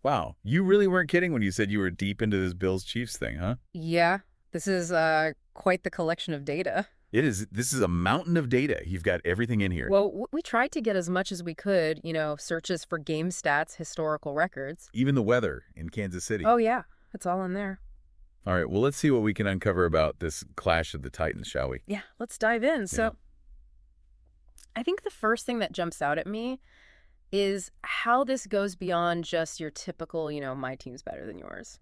Wow. You really weren't kidding when you said you were deep into this Bills-Chiefs thing, huh? Yeah, this is quite the collection of data. It is. This is a mountain of data. You've got everything in here. Well, we tried to get as much as we could, searches for game stats, historical records. Even the weather in Kansas City. Oh, yeah, it's all in there. All right, well, let's see what we can uncover about this clash of the Titans, shall we? Yeah, let's dive in. So I think the first thing that jumps out at me is how this goes beyond just your typical, my team's better than yours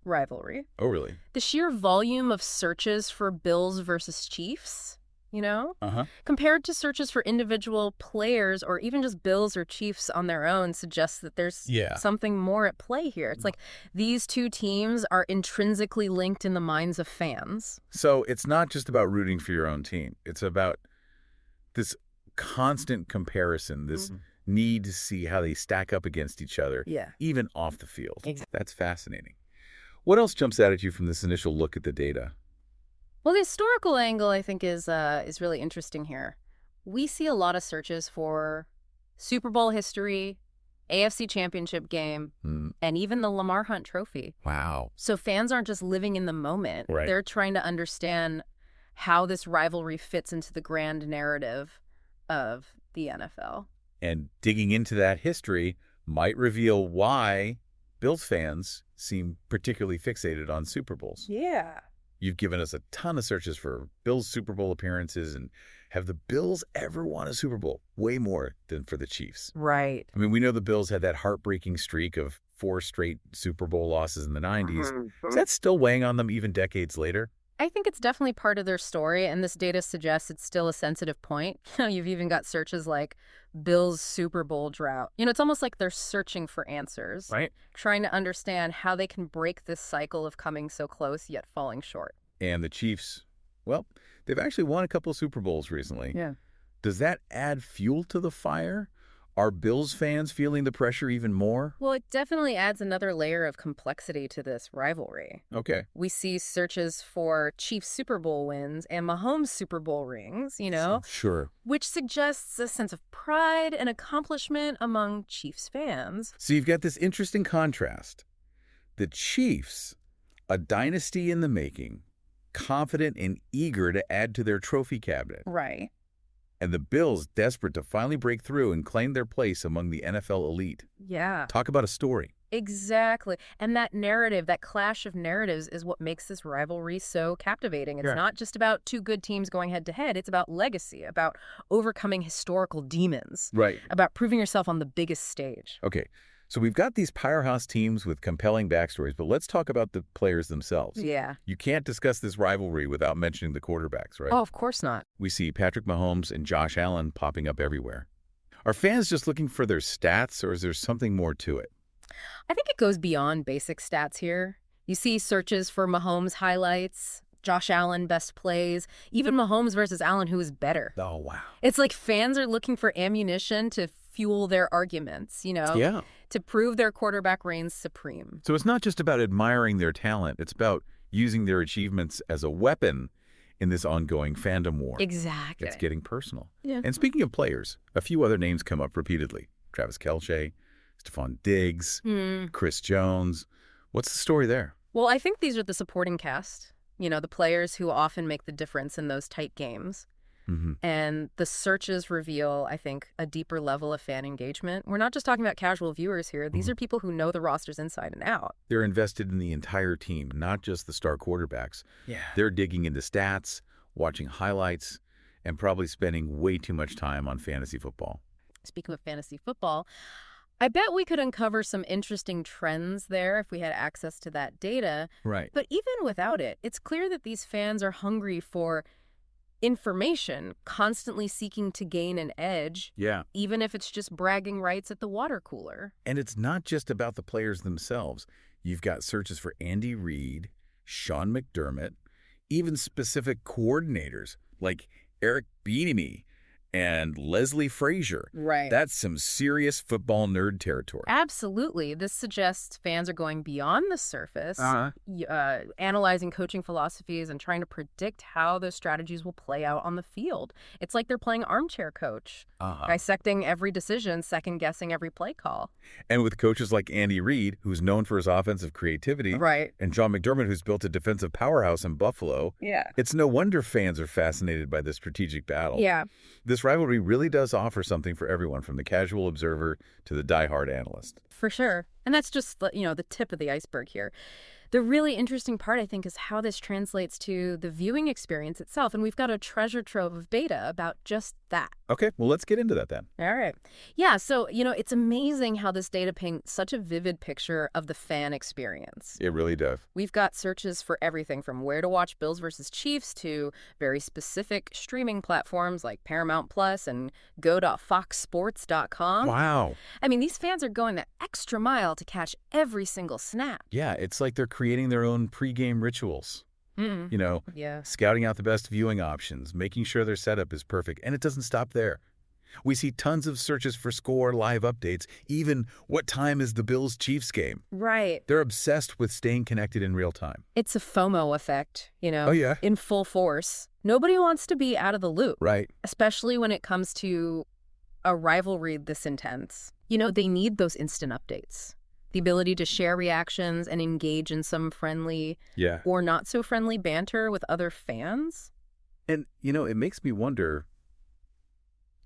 rivalry. Oh, really? The sheer volume of searches for Bills versus Chiefs, Uh-huh. compared to searches for individual players or even just Bills or Chiefs on their own suggests that there's something more at play here. It's like these two teams are intrinsically linked in the minds of fans. So it's not just about rooting for your own team. It's about this constant comparison, this need to see how they stack up against each other, even off the field. Exactly. That's fascinating. What else jumps out at you from this initial look at the data? Well, the historical angle, I think, is really interesting here. We see a lot of searches for Super Bowl history, AFC Championship game, and even the Lamar Hunt Trophy. Wow. So fans aren't just living in the moment. Right. They're trying to understand how this rivalry fits into the grand narrative of the NFL. And digging into that history might reveal why Bills fans seem particularly fixated on Super Bowls. Yeah. You've given us a ton of searches for Bills Super Bowl appearances, and have the Bills ever won a Super Bowl? Way more than for the Chiefs. Right. I mean, we know the Bills had that heartbreaking streak of 4 straight Super Bowl losses in the 90s. Is that still weighing on them even decades later? I think it's definitely part of their story, and this data suggests it's still a sensitive point. You've even got searches like Bills Super Bowl drought. It's almost like they're searching for answers. Right. Trying to understand how they can break this cycle of coming so close yet falling short. And the Chiefs, well, they've actually won a couple of Super Bowls recently. Yeah. Does that add fuel to the fire? Are Bills fans feeling the pressure even more? Well, it definitely adds another layer of complexity to this rivalry. Okay. We see searches for Chiefs Super Bowl wins and Mahomes Super Bowl rings, Sure. which suggests a sense of pride and accomplishment among Chiefs fans. So you've got this interesting contrast. The Chiefs, a dynasty in the making, confident and eager to add to their trophy cabinet. Right. And the Bills desperate to finally break through and claim their place among the NFL elite. Yeah. Talk about a story. Exactly. And that narrative, that clash of narratives is what makes this rivalry so captivating. It's not just about two good teams going head to head. It's about legacy, about overcoming historical demons. Right. About proving yourself on the biggest stage. Okay. So we've got these powerhouse teams with compelling backstories, but let's talk about the players themselves. Yeah. You can't discuss this rivalry without mentioning the quarterbacks, right? Oh, of course not. We see Patrick Mahomes and Josh Allen popping up everywhere. Are fans just looking for their stats, or is there something more to it? I think it goes beyond basic stats here. You see searches for Mahomes highlights, Josh Allen best plays, even Mahomes versus Allen, who is better. Oh, wow. It's like fans are looking for ammunition to fuel their arguments, Yeah. to prove their quarterback reigns supreme. So it's not just about admiring their talent. It's about using their achievements as a weapon in this ongoing fandom war. Exactly. It's getting personal. Yeah. And speaking of players, a few other names come up repeatedly. Travis Kelce, Stephon Diggs, Chris Jones. What's the story there? Well, I think these are the supporting cast, the players who often make the difference in those tight games. And the searches reveal, I think, a deeper level of fan engagement. We're not just talking about casual viewers here. These are people who know the rosters inside and out. They're invested in the entire team, not just the star quarterbacks. Yeah. They're digging into stats, watching highlights, and probably spending way too much time on fantasy football. Speaking of fantasy football, I bet we could uncover some interesting trends there if we had access to that data. Right. But even without it, it's clear that these fans are hungry for information, constantly seeking to gain an edge. Yeah. Even if it's just bragging rights at the water cooler. And it's not just about the players themselves. You've got searches for Andy Reid, Sean McDermott, even specific coordinators like Eric Bieniemy and Leslie Frazier. Right. That's some serious football nerd territory. Absolutely. This suggests fans are going beyond the surface, analyzing coaching philosophies and trying to predict how those strategies will play out on the field. It's like they're playing armchair coach, dissecting every decision, second-guessing every play call. And with coaches like Andy Reid, who's known for his offensive creativity, and John McDermott, who's built a defensive powerhouse in Buffalo, it's no wonder fans are fascinated by this strategic battle. Yeah. This rivalry really does offer something for everyone, from the casual observer to the diehard analyst. For sure. And that's just, the tip of the iceberg here. The really interesting part, I think, is how this translates to the viewing experience itself. And we've got a treasure trove of data about just that. Okay, well, let's get into that then. All right. Yeah, so, it's amazing how this data paints such a vivid picture of the fan experience. It really does. We've got searches for everything from where to watch Bills versus Chiefs to very specific streaming platforms like Paramount Plus and go.foxsports.com. Wow. I mean, these fans are going the extra mile to catch every single snap. Yeah, it's like they're creating their own pregame rituals. Yeah. Scouting out the best viewing options, making sure their setup is perfect. And it doesn't stop there. We see tons of searches for score, live updates, even what time is the Bills-Chiefs game. Right. They're obsessed with staying connected in real time. It's a FOMO effect, Oh, yeah. in full force. Nobody wants to be out of the loop. Right. Especially when it comes to a rivalry this intense. They need those instant updates. The ability to share reactions and engage in some friendly or not so friendly banter with other fans. And, it makes me wonder,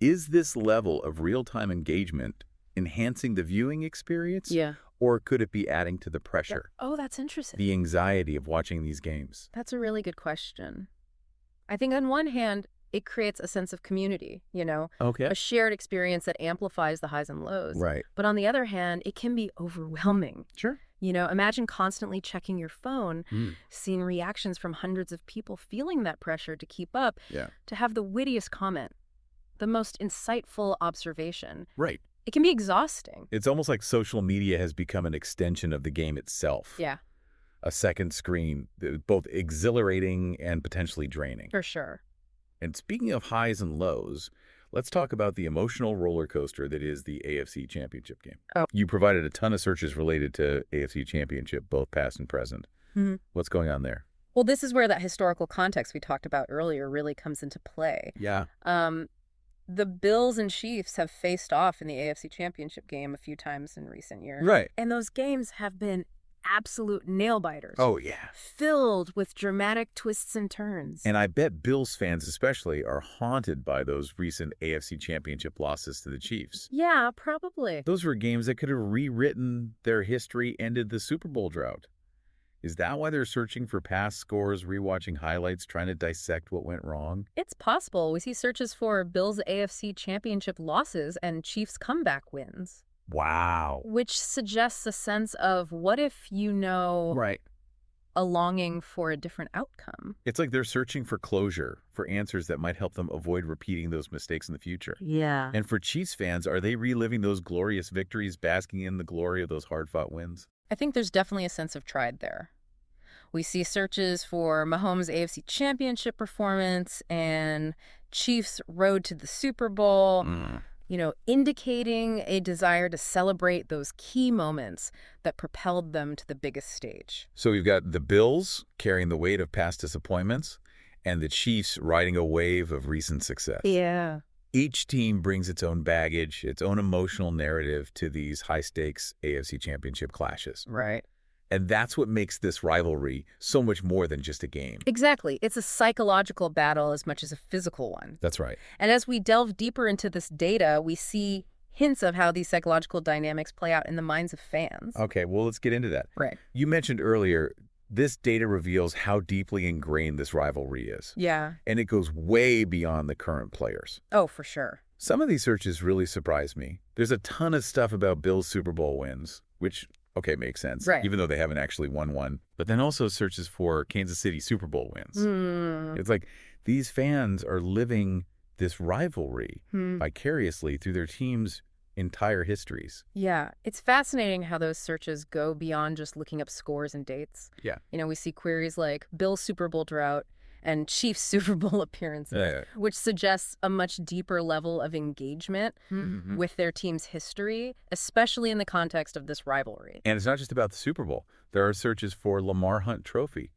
is this level of real-time engagement enhancing the viewing experience? Yeah. Or could it be adding to the pressure? Oh, that's interesting. The anxiety of watching these games? That's a really good question. I think on one hand, it creates a sense of community, Okay. a shared experience that amplifies the highs and lows. Right. But on the other hand, it can be overwhelming. Sure. Imagine constantly checking your phone, seeing reactions from hundreds of people, feeling that pressure to keep up, to have the wittiest comment, the most insightful observation. Right. It can be exhausting. It's almost like social media has become an extension of the game itself. Yeah. A second screen, both exhilarating and potentially draining. For sure. And speaking of highs and lows, let's talk about the emotional roller coaster that is the AFC Championship game. Oh. You provided a ton of searches related to AFC Championship, both past and present. What's going on there? Well, this is where that historical context we talked about earlier really comes into play. Yeah. The Bills and Chiefs have faced off in the AFC Championship game a few times in recent years. Right. And those games have been absolute nail-biters. Oh, yeah. Filled with dramatic twists and turns. And I bet Bills fans especially are haunted by those recent AFC Championship losses to the Chiefs. Yeah, probably. Those were games that could have rewritten their history, ended the Super Bowl drought. Is that why they're searching for past scores, rewatching highlights, trying to dissect what went wrong? It's possible. We see searches for Bills AFC Championship losses and Chiefs comeback wins. Wow. Which suggests a sense of what if right. a longing for a different outcome. It's like they're searching for closure, for answers that might help them avoid repeating those mistakes in the future. Yeah. And for Chiefs fans, are they reliving those glorious victories, basking in the glory of those hard-fought wins? I think there's definitely a sense of pride there. We see searches for Mahomes' AFC Championship performance and Chiefs' road to the Super Bowl. Indicating a desire to celebrate those key moments that propelled them to the biggest stage. So we've got the Bills carrying the weight of past disappointments and the Chiefs riding a wave of recent success. Yeah. Each team brings its own baggage, its own emotional narrative to these high-stakes AFC Championship clashes. Right. And that's what makes this rivalry so much more than just a game. Exactly. It's a psychological battle as much as a physical one. That's right. And as we delve deeper into this data, we see hints of how these psychological dynamics play out in the minds of fans. Okay, well, let's get into that. Right. You mentioned earlier, this data reveals how deeply ingrained this rivalry is. Yeah. And it goes way beyond the current players. Oh, for sure. Some of these searches really surprised me. There's a ton of stuff about Bills Super Bowl wins, which... okay, makes sense, right, even though they haven't actually won one. But then also searches for Kansas City Super Bowl wins. It's like these fans are living this rivalry vicariously through their team's entire histories. Yeah, it's fascinating how those searches go beyond just looking up scores and dates. Yeah. We see queries like Bills Super Bowl drought and Chiefs Super Bowl appearances, Yeah. which suggests a much deeper level of engagement Mm-hmm. with their team's history, especially in the context of this rivalry. And it's not just about the Super Bowl. There are searches for Lamar Hunt Trophy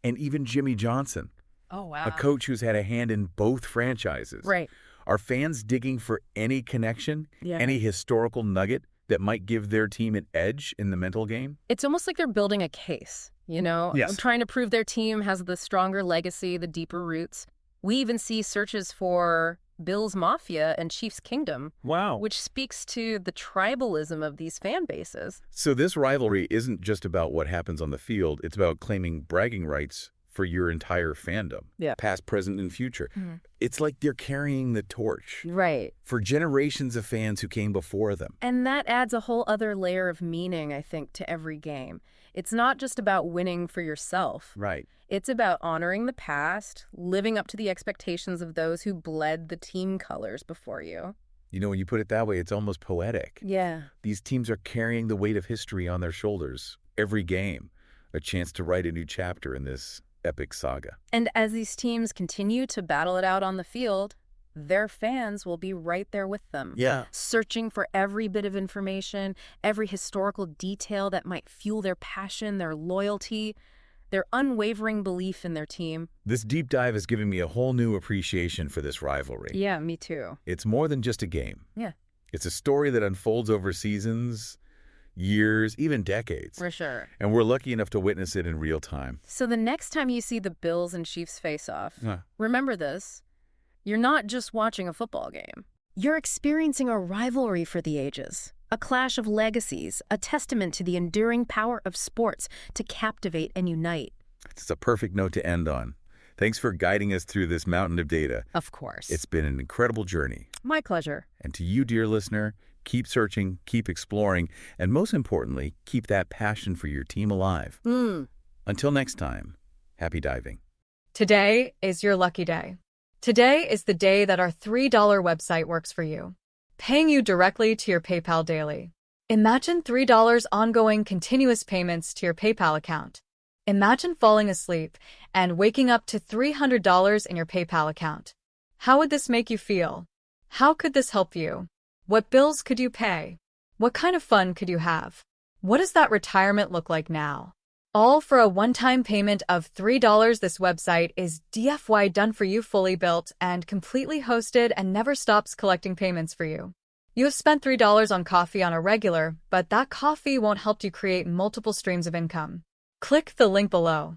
and even Jimmy Johnson, Oh, wow. a coach who's had a hand in both franchises. Right. Are fans digging for any connection, Yeah. any historical nugget that might give their team an edge in the mental game? It's almost like they're building a case, you know, Yes. trying to prove their team has the stronger legacy, the deeper roots. We even see searches for Bills Mafia and Chiefs Kingdom, Wow. which speaks to the tribalism of these fan bases. So this rivalry isn't just about what happens on the field. It's about claiming bragging rights for your entire fandom, Yeah. past, present, and future. It's like they're carrying the torch Right. for generations of fans who came before them. And that adds a whole other layer of meaning, I think, to every game. It's not just about winning for yourself. Right. It's about honoring the past, living up to the expectations of those who bled the team colors before you. You know, when you put it that way, it's almost poetic. Yeah. These teams are carrying the weight of history on their shoulders every game, a chance to write a new chapter in this epic saga. And as these teams continue to battle it out on the field, their fans will be right there with them. Yeah. Searching for every bit of information, every historical detail that might fuel their passion, their loyalty, their unwavering belief in their team. This deep dive has given me a whole new appreciation for this rivalry. Yeah, me too. It's more than just a game. Yeah. It's a story that unfolds over seasons, years, even decades. For sure. And we're lucky enough to witness it in real time. So the next time you see the Bills and Chiefs face off, Huh. remember this. You're not just watching a football game. You're experiencing a rivalry for the ages, a clash of legacies, a testament to the enduring power of sports to captivate and unite. It's a perfect note to end on. Thanks for guiding us through this mountain of data. Of course. It's been an incredible journey. my pleasure. And to you, dear listener, keep searching, keep exploring, and most importantly, keep that passion for your team alive. Until next time, happy diving. Today is your lucky day. Today is the day that our $3 website works for you, paying you directly to your PayPal daily. Imagine $3 ongoing continuous payments to your PayPal account. Imagine falling asleep and waking up to $300 in your PayPal account. How would this make you feel? How could this help you? What bills could you pay? What kind of fun could you have? What does that retirement look like now? All for a one-time payment of $3. This website is DFY done for you, fully built and completely hosted, and never stops collecting payments for you. You have spent $3 on coffee on a regular, but that coffee won't help you create multiple streams of income. Click the link below.